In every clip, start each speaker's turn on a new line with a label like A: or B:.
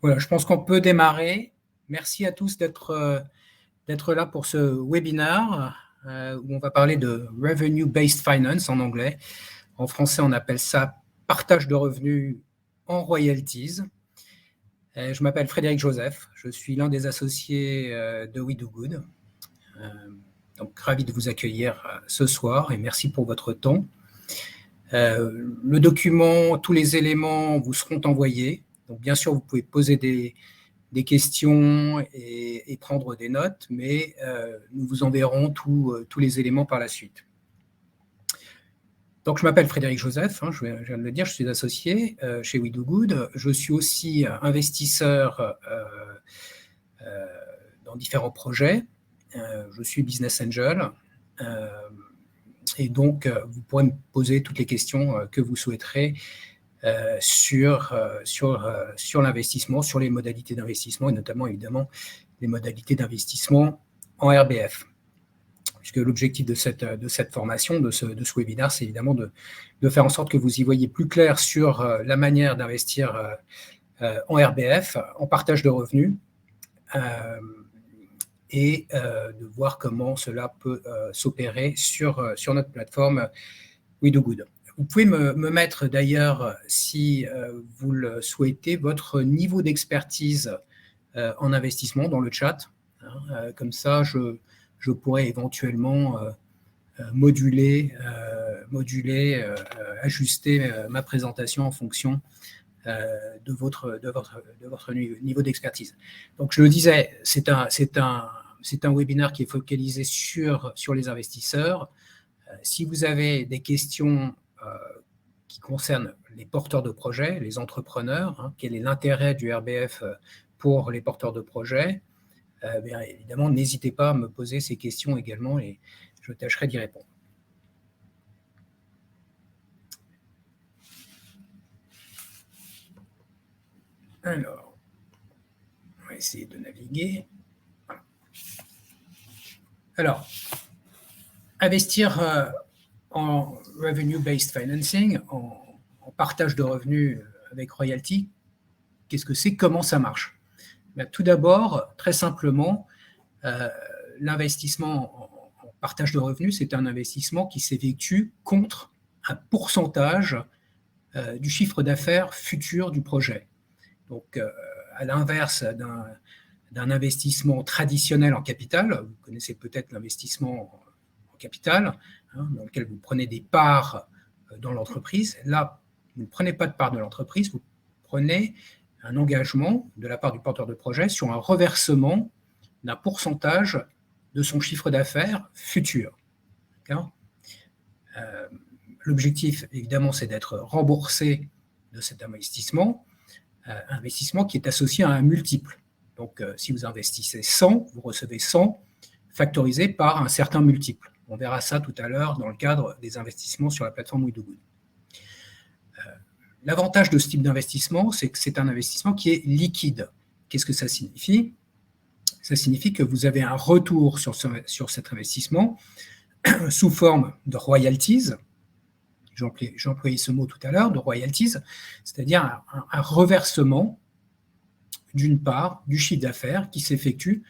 A: Voilà, je pense qu'on peut démarrer. Merci à tous d'être là pour ce webinaire où on va parler de Revenue-Based Finance en anglais. En français, on appelle ça partage de revenus en royalties. Je m'appelle Frédéric Joseph, je suis l'un des associés de We Do Good. Donc, ravi de vous accueillir ce soir et merci pour votre temps. Le document, tous les éléments vous seront envoyés. Donc, bien sûr, vous pouvez poser des questions et prendre des notes, mais nous vous enverrons tous les éléments par la suite. Donc, je m'appelle Frédéric Joseph, je viens de le dire, je suis associé chez We Do Good. Je suis aussi investisseur dans différents projets. Je suis business angel. Et donc, vous pourrez me poser toutes les questions que vous souhaiterez sur l'investissement, sur les modalités d'investissement et notamment, évidemment, les modalités d'investissement en RBF. Puisque l'objectif de cette formation, de ce webinaire, c'est évidemment de faire en sorte que vous y voyez plus clair sur la manière d'investir en RBF, en partage de revenus, et de voir comment cela peut s'opérer sur notre plateforme We Do Good. Vous pouvez me mettre d'ailleurs, si vous le souhaitez, votre niveau d'expertise en investissement dans le chat. Comme ça, je pourrais éventuellement moduler, ajuster ma présentation en fonction de votre niveau d'expertise. Donc, je le disais, c'est un webinaire qui est focalisé sur les investisseurs. Si vous avez des questions qui concernent les porteurs de projets, les entrepreneurs, quel est l'intérêt du RBF pour les porteurs de projets, bien évidemment, n'hésitez pas à me poser ces questions également et je tâcherai d'y répondre. Alors, on va essayer de naviguer. Voilà. Alors, investir en revenue-based financing, en partage de revenus avec royalty, qu'est-ce que c'est? Comment ça marche? Bien, tout d'abord, très simplement, l'investissement en partage de revenus, c'est un investissement qui s'effectue contre un pourcentage du chiffre d'affaires futur du projet. Donc, à l'inverse d'un investissement traditionnel en capital, vous connaissez peut-être l'investissement en capital, dans lequel vous prenez des parts dans l'entreprise. Là, vous ne prenez pas de part de l'entreprise, vous prenez un engagement de la part du porteur de projet sur un reversement d'un pourcentage de son chiffre d'affaires futur. L'objectif, évidemment, c'est d'être remboursé de cet investissement qui est associé à un multiple. Donc, si vous investissez 100, vous recevez 100 factorisé par un certain multiple. On verra ça tout à l'heure dans le cadre des investissements sur la plateforme We Do Good. L'avantage de ce type d'investissement, c'est que c'est un investissement qui est liquide. Qu'est-ce que ça signifie? Ça signifie que vous avez un retour sur cet investissement sous forme de royalties. J'ai employé ce mot tout à l'heure, de royalties, c'est-à-dire un reversement d'une part du chiffre d'affaires qui s'effectue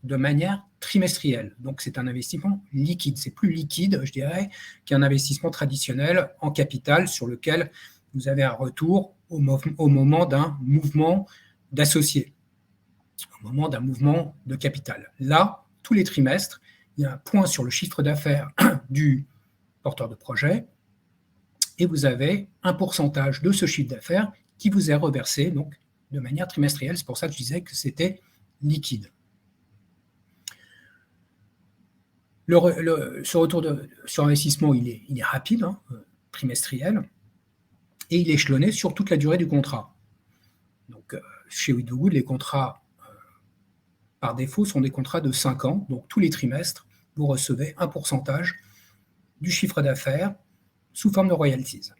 A: de manière trimestrielle. Donc, c'est un investissement liquide. C'est plus liquide, je dirais, qu'un investissement traditionnel en capital sur lequel vous avez un retour au moment d'un mouvement d'associés, au moment d'un mouvement de capital. Là, tous les trimestres, il y a un point sur le chiffre d'affaires du porteur de projet et vous avez un pourcentage de ce chiffre d'affaires qui vous est reversé donc, de manière trimestrielle. C'est pour ça que je disais que c'était liquide. Ce retour sur investissement, il est rapide, trimestriel, et il est échelonné sur toute la durée du contrat. Donc, chez We Do Good, les contrats, par défaut, sont des contrats de 5 ans. Donc, tous les trimestres, vous recevez un pourcentage du chiffre d'affaires sous forme de royalties.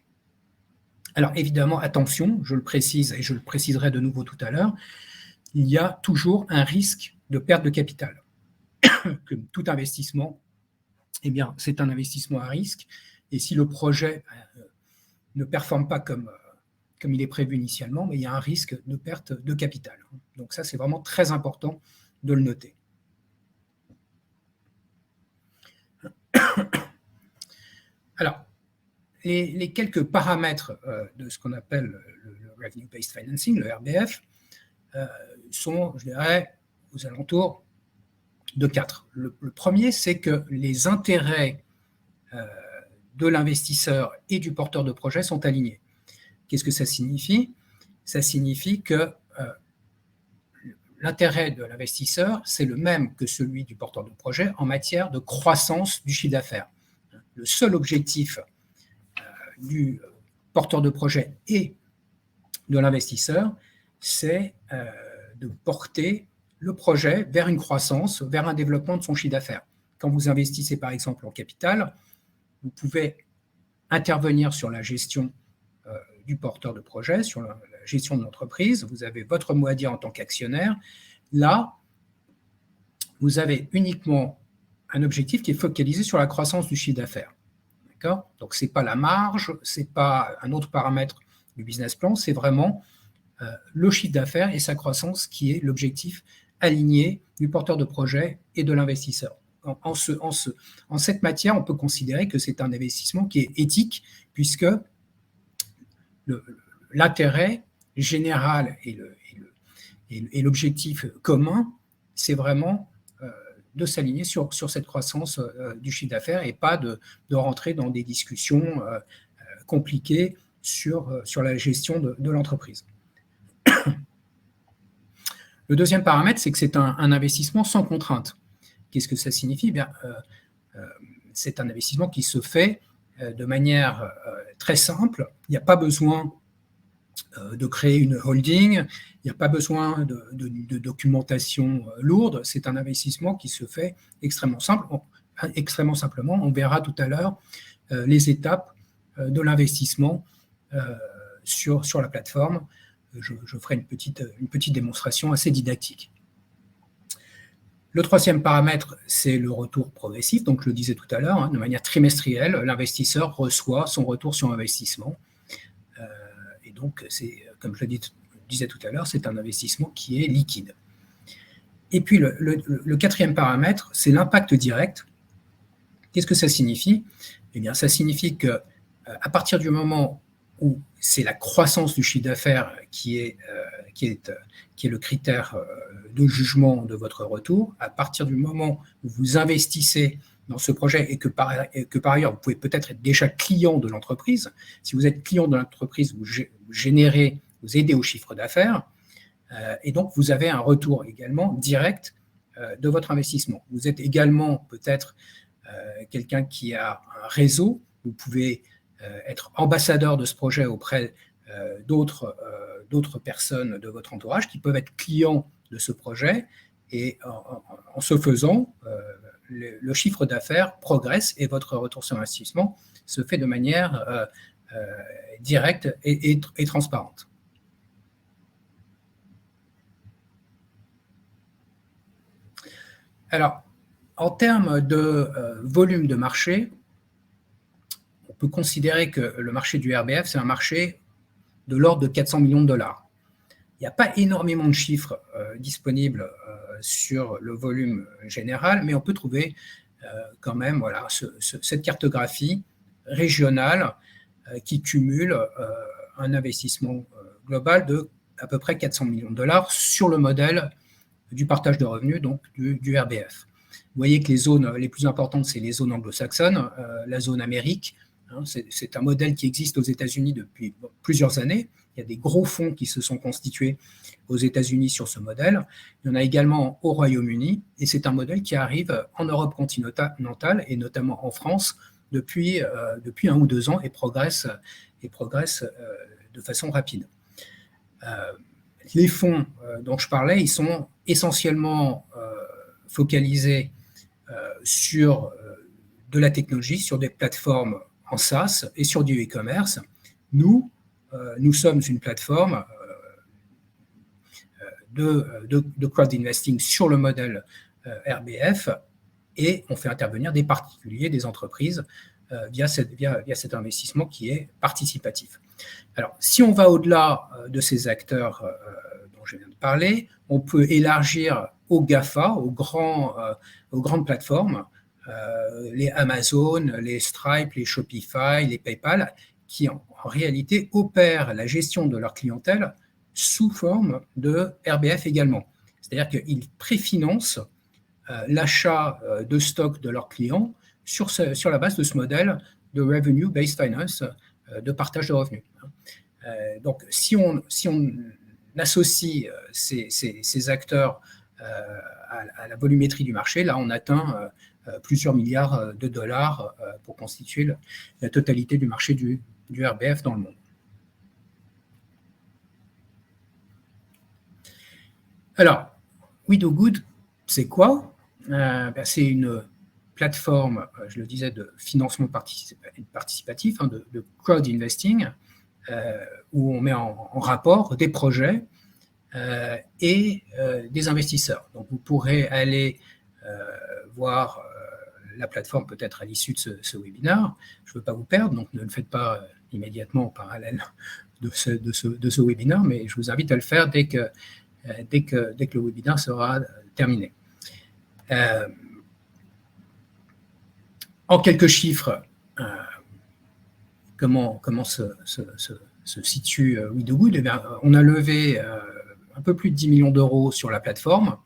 A: Alors, évidemment, attention, je le précise et je le préciserai de nouveau tout à l'heure, il y a toujours un risque de perte de capital. Que tout investissement, eh bien, c'est un investissement à risque. Et si le projet ne performe pas comme comme il est prévu initialement, mais il y a un risque de perte de capital. Donc ça, c'est vraiment très important de le noter. Alors, les quelques paramètres de ce qu'on appelle le Revenue-Based Financing, le RBF, sont, je dirais, aux alentours de 4. Le premier, c'est que les intérêts de l'investisseur et du porteur de projet sont alignés. Qu'est-ce que ça signifie? Ça signifie que l'intérêt de l'investisseur, c'est le même que celui du porteur de projet en matière de croissance du chiffre d'affaires. Le seul objectif du porteur de projet et de l'investisseur, c'est de porter le projet vers une croissance, vers un développement de son chiffre d'affaires. Quand vous investissez par exemple en capital, vous pouvez intervenir sur la gestion du porteur de projet, sur la gestion de l'entreprise. Vous avez votre mot à dire en tant qu'actionnaire. Là, vous avez uniquement un objectif qui est focalisé sur la croissance du chiffre d'affaires. D'accord ? Donc, ce n'est pas la marge, ce n'est pas un autre paramètre du business plan, c'est vraiment le chiffre d'affaires et sa croissance qui est l'objectif aligné du porteur de projet et de l'investisseur. En cette matière, on peut considérer que c'est un investissement qui est éthique, puisque l'intérêt général et l'objectif commun, c'est vraiment de s'aligner sur cette croissance du chiffre d'affaires et pas de rentrer dans des discussions compliquées sur la gestion de l'entreprise. Le deuxième paramètre, c'est que c'est un investissement sans contrainte. Qu'est-ce que ça signifie ? Bien, c'est un investissement qui se fait de manière très simple. Il n'y a pas besoin de créer une holding, il n'y a pas besoin de documentation lourde. C'est un investissement qui se fait extrêmement simplement. On verra tout à l'heure les étapes de l'investissement sur la plateforme. Je ferai une petite démonstration assez didactique. Le troisième paramètre, c'est le retour progressif. Donc, je le disais tout à l'heure, de manière trimestrielle, l'investisseur reçoit son retour sur investissement. Et donc, comme je le disais tout à l'heure, c'est un investissement qui est liquide. Et puis, le quatrième paramètre, c'est l'impact direct. Qu'est-ce que ça signifie ? Eh bien, ça signifie qu'à partir du moment où c'est la croissance du chiffre d'affaires qui est le critère de jugement de votre retour, à partir du moment où vous investissez dans ce projet et que par ailleurs, vous pouvez peut-être être déjà client de l'entreprise. Si vous êtes client de l'entreprise, vous aidez au chiffre d'affaires et donc vous avez un retour également direct de votre investissement. Vous êtes également peut-être quelqu'un qui a un réseau, vous pouvez être ambassadeur de ce projet auprès d'autres personnes de votre entourage qui peuvent être clients de ce projet et en ce faisant, le chiffre d'affaires progresse et votre retour sur investissement se fait de manière directe et transparente. Alors, en termes de volume de marché, on peut considérer que le marché du RBF, c'est un marché de l'ordre de 400 millions de dollars. Il n'y a pas énormément de chiffres disponibles sur le volume général, mais on peut trouver quand même cette cartographie régionale qui cumule un investissement global de à peu près 400 millions de dollars sur le modèle du partage de revenus, donc du RBF. Vous voyez que les zones les plus importantes, c'est les zones anglo-saxonnes, la zone Amérique. C'est un modèle qui existe aux États-Unis depuis plusieurs années. Il y a des gros fonds qui se sont constitués aux États-Unis sur ce modèle. Il y en a également au Royaume-Uni et c'est un modèle qui arrive en Europe continentale et notamment en France depuis 1 ou 2 ans et progresse de façon rapide. Les fonds dont je parlais, ils sont essentiellement focalisés sur de la technologie, sur des plateformes en SaaS et sur du e-commerce. Nous sommes une plateforme de crowd investing sur le modèle RBF et on fait intervenir des particuliers, des entreprises via cet investissement qui est participatif. Alors, si on va au-delà de ces acteurs dont je viens de parler, on peut élargir aux GAFA, aux grandes plateformes, les Amazon, les Stripe, les Shopify, les PayPal, qui en réalité opèrent la gestion de leur clientèle sous forme de RBF également. C'est-à-dire qu'ils préfinancent l'achat de stock de leurs clients sur la base de ce modèle de Revenue-Based Finance, de partage de revenus. Donc, si on associe ces acteurs à la volumétrie du marché, là, on atteint plusieurs milliards de dollars pour constituer la totalité du marché du RBF dans le monde. Alors, We Do Good, c'est quoi? C'est une plateforme, je le disais, de financement participatif, de crowd investing, où on met en rapport des projets et des investisseurs. Donc, vous pourrez aller voir la plateforme peut-être à l'issue de ce webinaire. Je ne veux pas vous perdre, donc ne le faites pas immédiatement en parallèle de ce webinaire, mais je vous invite à le faire dès que le webinaire sera terminé. En quelques chiffres, comment se situe We Do Good? On a levé un peu plus de 10 millions d'euros sur la plateforme.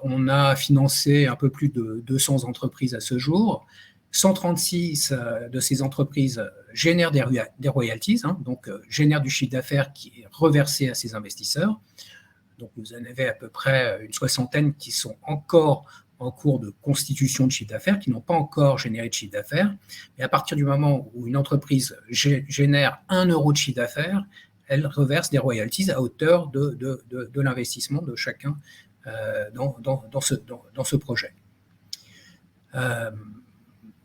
A: On a financé un peu plus de 200 entreprises à ce jour. 136 de ces entreprises génèrent des royalties, donc génèrent du chiffre d'affaires qui est reversé à ces investisseurs. Donc, vous en avez à peu près une soixantaine qui sont encore en cours de constitution de chiffre d'affaires, qui n'ont pas encore généré de chiffre d'affaires. Mais à partir du moment où une entreprise génère 1 euro de chiffre d'affaires, elle reverse des royalties à hauteur de l'investissement de chacun dans ce projet.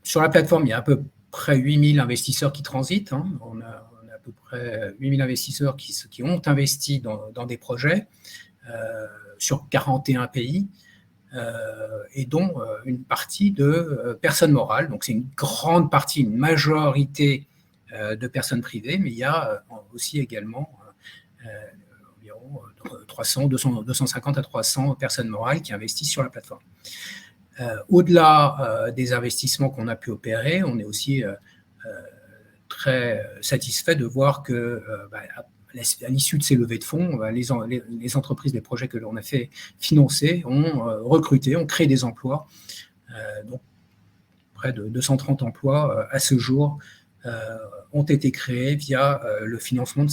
A: Sur la plateforme, il y a à peu près 8000 investisseurs qui transitent. On a à peu près 8000 investisseurs qui ont investi dans des projets sur 41 pays et dont une partie de personnes morales. Donc, c'est une grande partie, une majorité de personnes privées, mais il y a aussi également environ 250 à 300 personnes morales qui investissent sur la plateforme. Au-delà des investissements qu'on a pu opérer, on est aussi très satisfait de voir que à l'issue de ces levées de fonds, les entreprises, les projets que l'on a fait financer ont recruté, ont créé des emplois. Donc, près de 230 emplois à ce jour ont été créés via le financement de ces